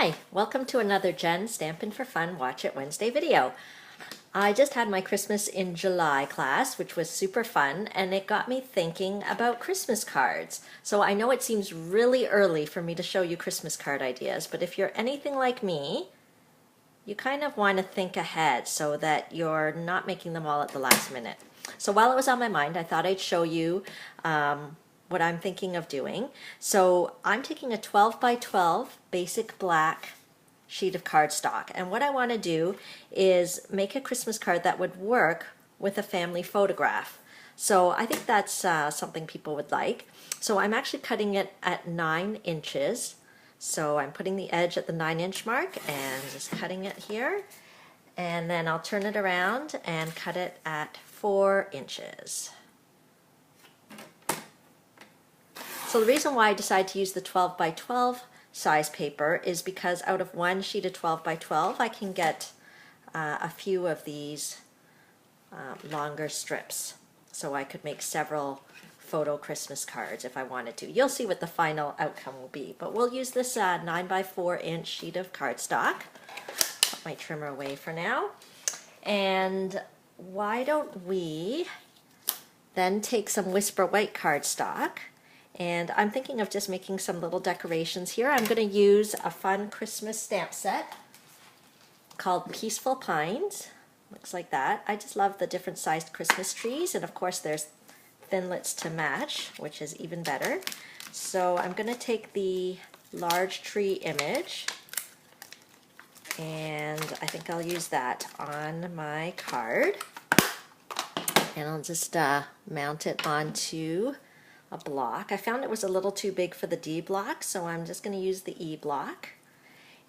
Hi, welcome to another Jen Stampin' for Fun Watch It Wednesday video. I just had my Christmas in July class, which was super fun, and it got me thinking about Christmas cards. So I know it seems really early for me to show you Christmas card ideas, but if you're anything like me, you kind of want to think ahead so that you're not making them all at the last minute. So while it was on my mind, I thought I'd show you what I'm thinking of doing. So I'm taking a 12 by 12 basic black sheet of cardstock, and what I want to do is make a Christmas card that would work with a family photograph. So I think that's something people would like. So I'm actually cutting it at 9 inches. So I'm putting the edge at the 9-inch mark and just cutting it here, and then I'll turn it around and cut it at 4 inches. So the reason why I decided to use the 12 by 12 size paper is because out of one sheet of 12 by 12 I can get a few of these longer strips. So I could make several photo Christmas cards if I wanted to. You'll see what the final outcome will be, but we'll use this 9 by 4 inch sheet of cardstock. Put my trimmer away for now. And why don't we then take some Whisper White cardstock, and I'm thinking of just making some little decorations here. I'm going to use a fun Christmas stamp set called Peaceful Pines. Looks like that. I just love the different sized Christmas trees, and of course there's thinlits to match, which is even better. So I'm going to take the large tree image, and I think I'll use that on my card, and I'll just mount it onto a block. I found it was a little too big for the D block, so I'm just going to use the E block.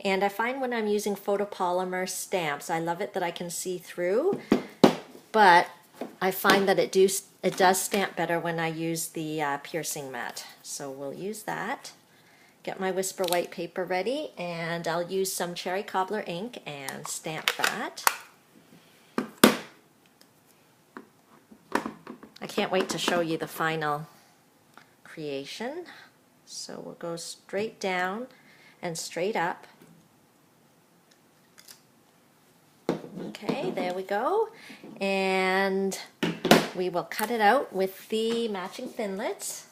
And I find when I'm using photopolymer stamps, I love it that I can see through, but I find that it does stamp better when I use the piercing mat. So we'll use that. Get my Whisper White paper ready, and I'll use some cherry cobbler ink and stamp that. I can't wait to show you the final creation. So we'll go straight down and straight up. Okay, there we go. And we will cut it out with the matching thinlits.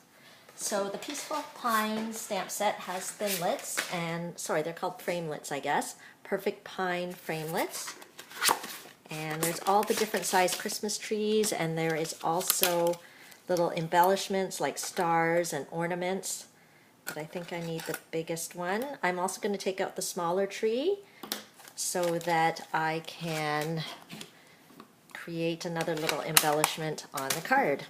So the Peaceful Pine stamp set has thinlits, and sorry, they're called framelits, I guess. Perfect Pine framelits. And there's all the different size Christmas trees, and there is also little embellishments like stars and ornaments, but I think I need the biggest one. I'm also going to take out the smaller tree so that I can create another little embellishment on the card.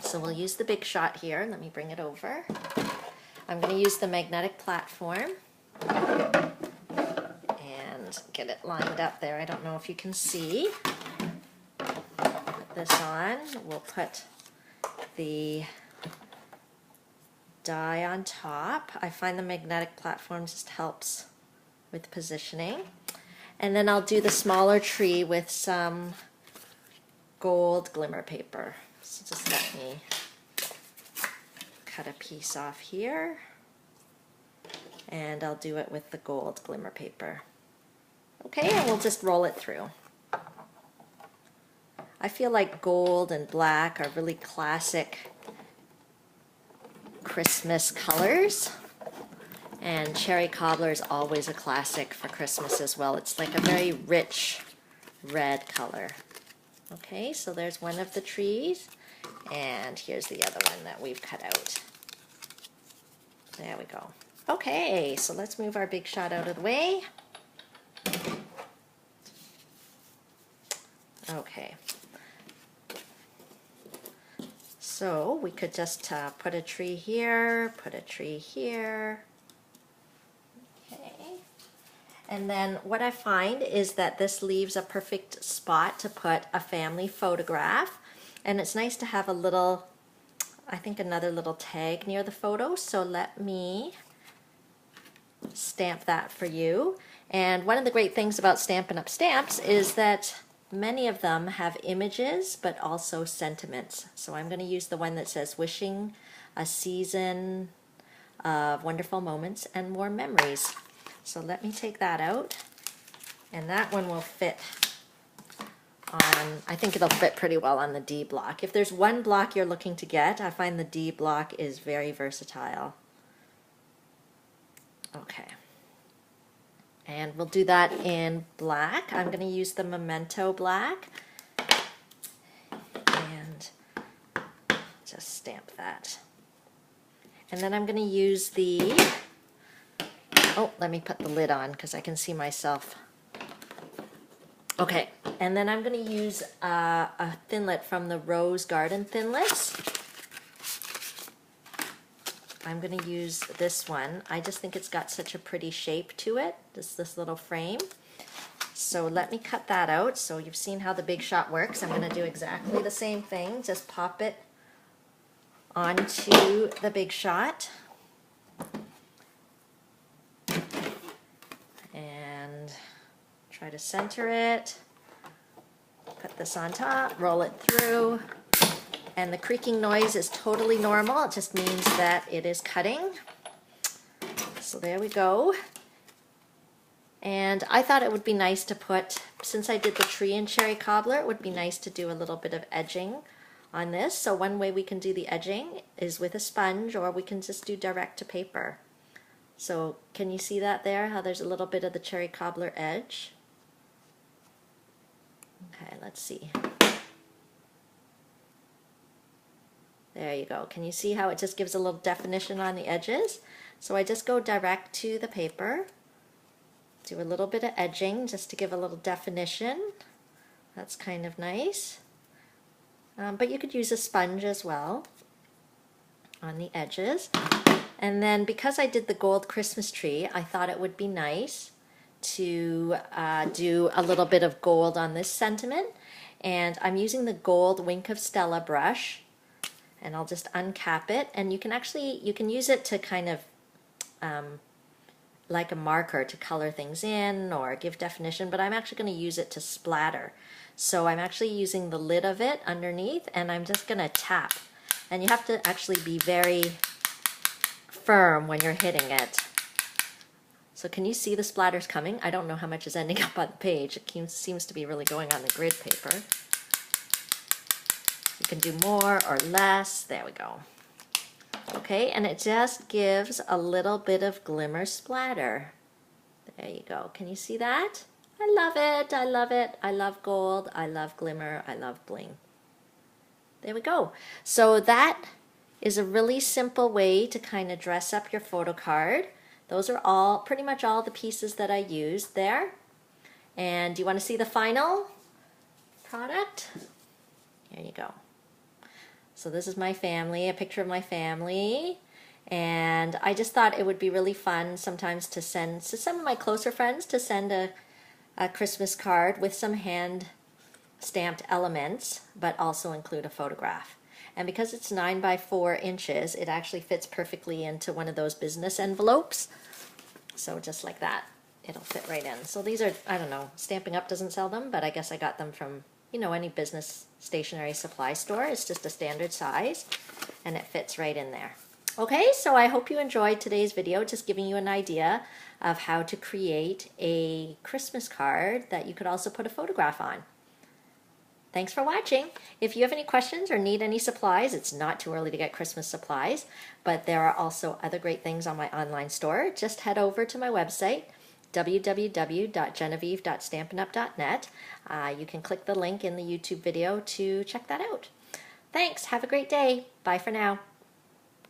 So we'll use the Big Shot here. Let me bring it over. I'm going to use the magnetic platform and get it lined up there. I don't know if you can see. Put this on. We'll put the die on top. I find the magnetic platform just helps with positioning. And then I'll do the smaller tree with some gold glimmer paper. So just let me cut a piece off here, and I'll do it with the gold glimmer paper. Okay, and we'll just roll it through. I feel like gold and black are really classic Christmas colors, and cherry cobbler is always a classic for Christmas as well. It's like a very rich red color. Okay, so there's one of the trees, and here's the other one that we've cut out. There we go. Okay, so let's move our Big Shot out of the way. Okay. So we could just put a tree here, put a tree here. Okay. And then what I find is that this leaves a perfect spot to put a family photograph. And it's nice to have a little, I think another little tag near the photo. So let me stamp that for you. And one of the great things about Stampin' Up! Stamps is that many of them have images, but also sentiments. So I'm going to use the one that says wishing a season of wonderful moments and warm memories. So let me take that out, and that one will fit on, I think it'll fit pretty well on the D block. If there's one block you're looking to get, I find the D block is very versatile. Okay. And we'll do that in black. I'm going to use the Memento black. And just stamp that. And then I'm going to use the, oh, let me put the lid on because I can see myself. Okay, and then I'm going to use a Thinlit from the Rose Garden Thinlits. I'm going to use this one. I just think it's got such a pretty shape to it, this little frame. So let me cut that out. So you've seen how the Big Shot works. I'm going to do exactly the same thing. Just pop it onto the Big Shot. And try to center it. Put this on top, roll it through. And the creaking noise is totally normal. It just means that it is cutting. So there we go. And I thought it would be nice to put, since I did the tree and cherry cobbler, it would be nice to do a little bit of edging on this. So one way we can do the edging is with a sponge, or we can just do direct to paper. So can you see that there, how there's a little bit of the cherry cobbler edge? Okay, let's see. There you go. Can you see how it just gives a little definition on the edges? So I just go direct to the paper, do a little bit of edging just to give a little definition. That's kind of nice. But you could use a sponge as well on the edges. And then because I did the gold Christmas tree, I thought it would be nice to do a little bit of gold on this sentiment. And I'm using the gold Wink of Stella brush. And I'll just uncap it, and you can use it to kind of like a marker to color things in or give definition, but I'm actually going to use it to splatter. So I'm actually using the lid of it underneath, and I'm just going to tap. And you have to actually be very firm when you're hitting it. So can you see the splatters coming? I don't know how much is ending up on the page. It seems to be really going on the grid paper. You can do more or less. There we go. Okay, and it just gives a little bit of glimmer splatter. There you go. Can you see that? I love it. I love it. I love gold. I love glimmer. I love bling. There we go. So that is a really simple way to kind of dress up your photo card. Those are all, pretty much all the pieces that I used there. And do you want to see the final product? Here you go. So this is my family, a picture of my family, and I just thought it would be really fun sometimes to send to some of my closer friends, to send a Christmas card with some hand stamped elements, but also include a photograph. And because it's 9 by 4 inches, it actually fits perfectly into one of those business envelopes. So just like that, it'll fit right in. So these are, I don't know, Stampin' Up! Doesn't sell them, but I guess I got them from, you know, any business stationery supply store. It's just a standard size, and it fits right in there. Okay, so I hope you enjoyed today's video, just giving you an idea of how to create a Christmas card that you could also put a photograph on. Thanks for watching. If you have any questions or need any supplies, it's not too early to get Christmas supplies, but there are also other great things on my online store. Just head over to my website, www.genevieve.stampinup.net. You can click the link in the YouTube video to check that out. Thanks. Have a great day. Bye for now.